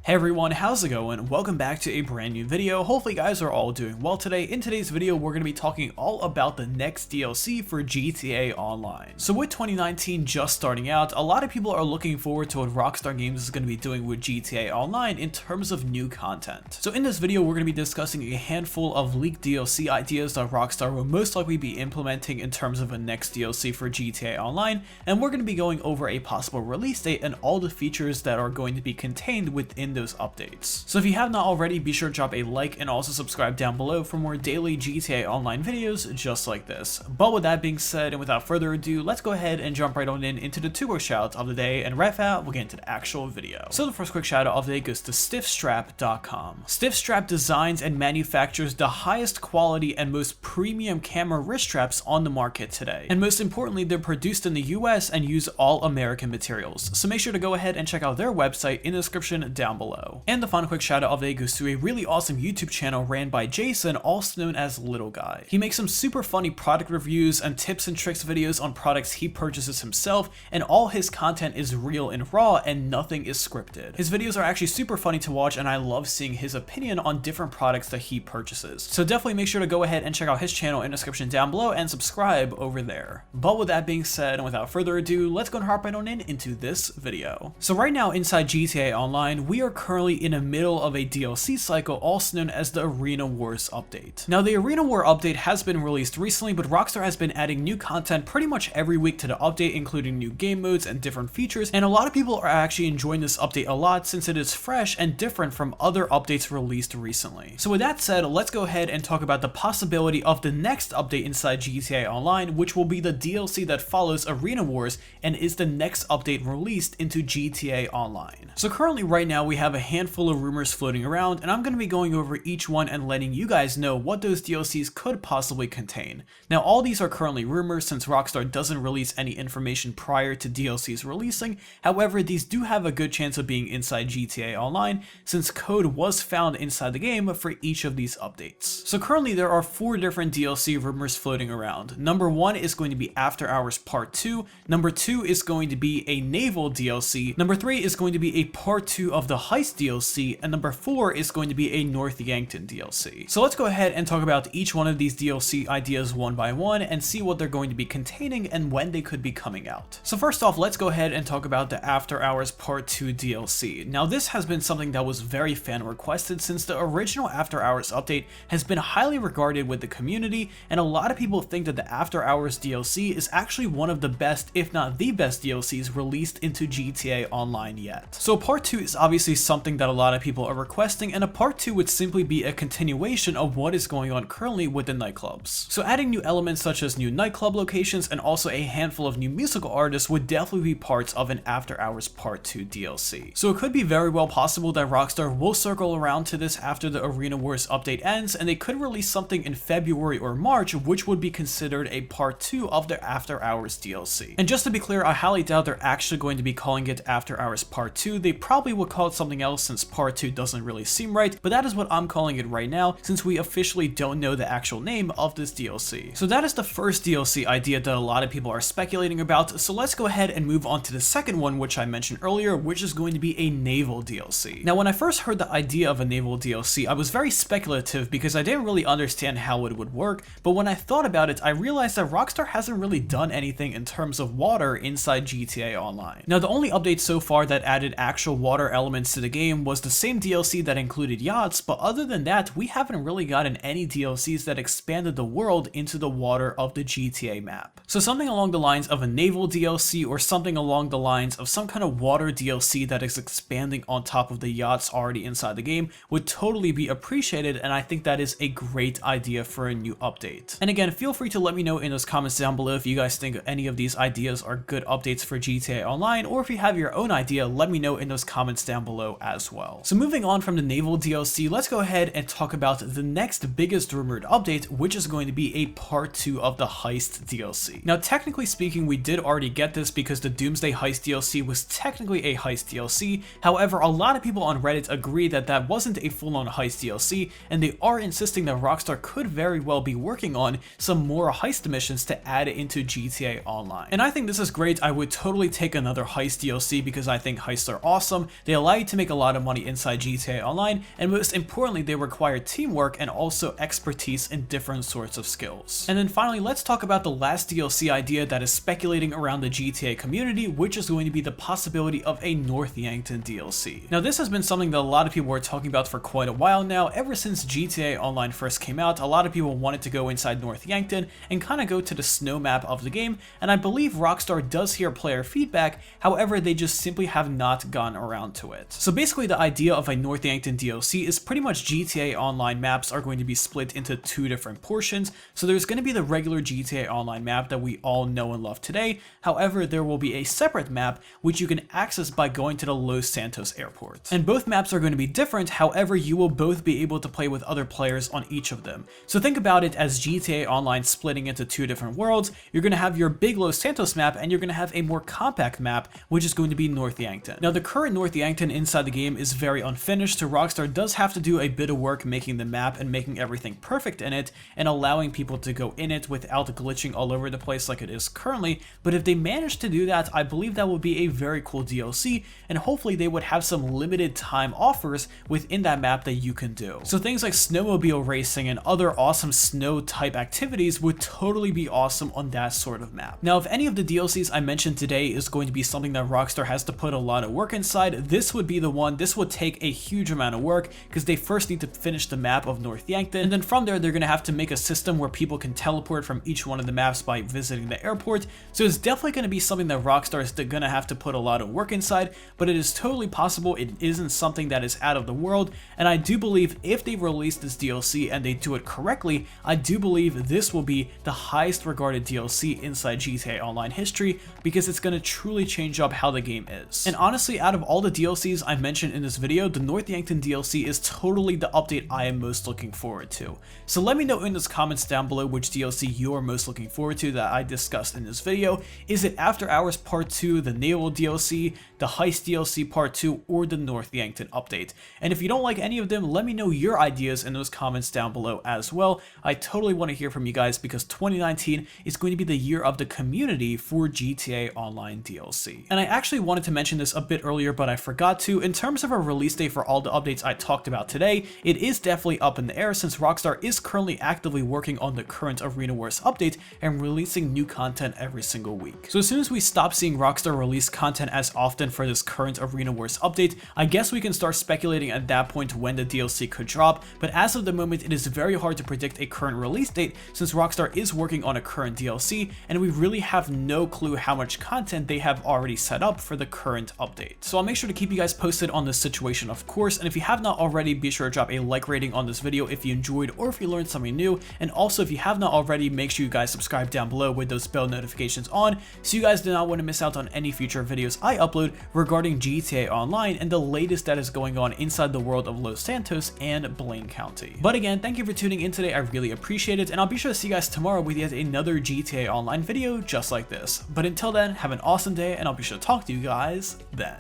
Hey everyone, how's it going? Welcome back to a brand new video. Hopefully you guys are all doing well today. In today's video, we're going to be talking all about the next DLC for GTA Online. So with 2019 just starting out, a lot of people are looking forward to what Rockstar Games is going to be doing with GTA Online in terms of new content. So in this video, we're going to be discussing a handful of leaked DLC ideas that Rockstar will most likely be implementing in terms of a next DLC for GTA Online, and we're going to be going over a possible release date and all the features that are going to be contained within those updates. So if you have not already, be sure to drop a like and also subscribe down below for more daily GTA Online videos just like this. But with that being said, and without further ado, let's go ahead and jump right on into the tuber shout of the day, and right now we'll get into the actual video. So the first quick shout out of the day goes to stiffstrap.com. Stiffstrap designs and manufactures the highest quality and most premium camera wrist straps on the market today. And most importantly, they're produced in the US and use all American materials. So make sure to go ahead and check out their website in the description down below. And the final quick shout out of the day goes to a really awesome YouTube channel ran by Jason, also known as Little Guy. He makes some super funny product reviews and tips and tricks videos on products he purchases himself, and all his content is real and raw and nothing is scripted. His videos are actually super funny to watch, and I love seeing his opinion on different products that he purchases. So definitely make sure to go ahead and check out his channel in the description down below and subscribe over there. But with that being said, and without further ado, let's go and hop right on into this video. So right now inside GTA Online, we are currently in the middle of a DLC cycle, also known as the Arena Wars update. Now the Arena War update has been released recently, but Rockstar has been adding new content pretty much every week to the update, including new game modes and different features, and a lot of people are actually enjoying this update a lot since it is fresh and different from other updates released recently. So with that said, let's go ahead and talk about the possibility of the next update inside GTA Online, which will be the DLC that follows Arena Wars and is the next update released into GTA Online. So currently right now we have a handful of rumors floating around, and I'm going to be going over each one and letting you guys know what those DLCs could possibly contain. Now all these are currently rumors since Rockstar doesn't release any information prior to DLCs releasing. However, these do have a good chance of being inside GTA Online since code was found inside the game for each of these updates. So currently there are 4 different DLC rumors floating around. Number 1 is going to be After Hours Part 2, number 2 is going to be a Naval DLC, number 3 is going to be a Part 2 of the Heist DLC, and number 4 is going to be a North Yankton DLC. So let's go ahead and talk about each one of these DLC ideas one by one and see what they're going to be containing and when they could be coming out. So first off, let's go ahead and talk about the After Hours Part 2 DLC. Now this has been something that was very fan requested since the original After Hours update has been highly regarded with the community, and a lot of people think that the After Hours DLC is actually one of the best, if not the best DLCs released into GTA Online yet. So Part 2 is obviously something that a lot of people are requesting, and a Part 2 would simply be a continuation of what is going on currently with the nightclubs. So adding new elements such as new nightclub locations and also a handful of new musical artists would definitely be parts of an After Hours Part 2 DLC. So it could be very well possible that Rockstar will circle around to this after the Arena Wars update ends, and they could release something in February or March, which would be considered a Part 2 of their After Hours DLC. And just to be clear, I highly doubt they're actually going to be calling it After Hours Part 2. They probably would call it something else since Part 2 doesn't really seem right, but that is what I'm calling it right now since we officially don't know the actual name of this DLC. So that is the first DLC idea that a lot of people are speculating about, so let's go ahead and move on to the second one, which I mentioned earlier, which is going to be a Naval DLC. Now when I first heard the idea of a Naval DLC, I was very speculative because I didn't really understand how it would work, but when I thought about it, I realized that Rockstar hasn't really done anything in terms of water inside GTA Online. Now the only update so far that added actual water elements to the game was the same DLC that included yachts, but other than that, we haven't really gotten any DLCs that expanded the world into the water of the GTA map. So something along the lines of a Naval DLC or something along the lines of some kind of water DLC that is expanding on top of the yachts already inside the game would totally be appreciated, and I think that is a great idea for a new update. And again, feel free to let me know in those comments down below if you guys think any of these ideas are good updates for GTA Online, or if you have your own idea, let me know in those comments down below as well. So moving on from the Naval DLC, let's go ahead and talk about the next biggest rumored update, which is going to be a Part 2 of the Heist DLC. Now technically speaking, we did already get this because the Doomsday Heist DLC was technically a Heist DLC. However, a lot of people on Reddit agree that that wasn't a full-on Heist DLC, and they are insisting that Rockstar could very well be working on some more heist missions to add into GTA Online. And I think this is great. I would totally take another Heist DLC because I think heists are awesome. They allow you to to make a lot of money inside GTA Online, and most importantly, they require teamwork and also expertise in different sorts of skills. And then finally, let's talk about the last DLC idea that is speculating around the GTA community, which is going to be the possibility of a North Yankton DLC. Now, this has been something that a lot of people were talking about for quite a while now. Ever since GTA Online first came out, a lot of people wanted to go inside North Yankton and kind of go to the snow map of the game, and I believe Rockstar does hear player feedback, however, they just simply have not gone around to it. So basically, the idea of a North Yankton DLC is pretty much GTA Online maps are going to be split into two different portions. So there's going to be the regular GTA Online map that we all know and love today. However, there will be a separate map which you can access by going to the Los Santos airport. And both maps are going to be different, however, you will both be able to play with other players on each of them. So think about it as GTA Online splitting into two different worlds. You're going to have your big Los Santos map, and you're going to have a more compact map, which is going to be North Yankton. Now, the current North Yankton inside the game is very unfinished, so Rockstar does have to do a bit of work making the map and making everything perfect in it, and allowing people to go in it without glitching all over the place like it is currently. But if they manage to do that, I believe that would be a very cool DLC, and hopefully they would have some limited time offers within that map that you can do. So things like snowmobile racing and other awesome snow type activities would totally be awesome on that sort of map. Now, if any of the DLCs I mentioned today is going to be something that Rockstar has to put a lot of work inside, this would be the one. This would take a huge amount of work because they first need to finish the map of North Yankton, and then from there they're going to have to make a system where people can teleport from each one of the maps by visiting the airport. So it's definitely going to be something that Rockstar is going to have to put a lot of work inside, but it is totally possible. It isn't something that is out of the world, and I do believe if they release this DLC and they do it correctly, I do believe this will be the highest regarded DLC inside GTA Online history, because it's going to truly change up how the game is. And honestly, out of all the DLCs I mentioned in this video, the North Yankton DLC is totally the update I am most looking forward to. So let me know in the comments down below which DLC you are most looking forward to that I discussed in this video. Is it After Hours Part 2, the Naval Dlc, the Heist Dlc Part 2, or the North Yankton update? And if you don't like any of them, let me know your ideas in those comments down below as well. I totally want to hear from you guys, because 2019 is going to be the year of the community for GTA Online DLC. And I actually wanted to mention this a bit earlier, but I forgot to. In terms of a release date for all the updates I talked about today, it is definitely up in the air, since Rockstar is currently actively working on the current Arena Wars update and releasing new content every single week. So as soon as we stop seeing Rockstar release content as often for this current Arena Wars update, I guess we can start speculating at that point when the DLC could drop. But as of the moment, it is very hard to predict a current release date, since Rockstar is working on a current DLC, and we really have no clue how much content they have already set up for the current update. So I'll make sure to keep you guys posted on this situation, of course, and if you have not already, be sure to drop a like rating on this video if you enjoyed or if you learned something new. And also, if you have not already, make sure you guys subscribe down below with those bell notifications on, so you guys do not want to miss out on any future videos I upload regarding GTA Online and the latest that is going on inside the world of Los Santos and Blaine County. But again, thank you for tuning in today. I really appreciate it, and I'll be sure to see you guys tomorrow with yet another GTA Online video just like this. But until then, have an awesome day, and I'll be sure to talk to you guys then.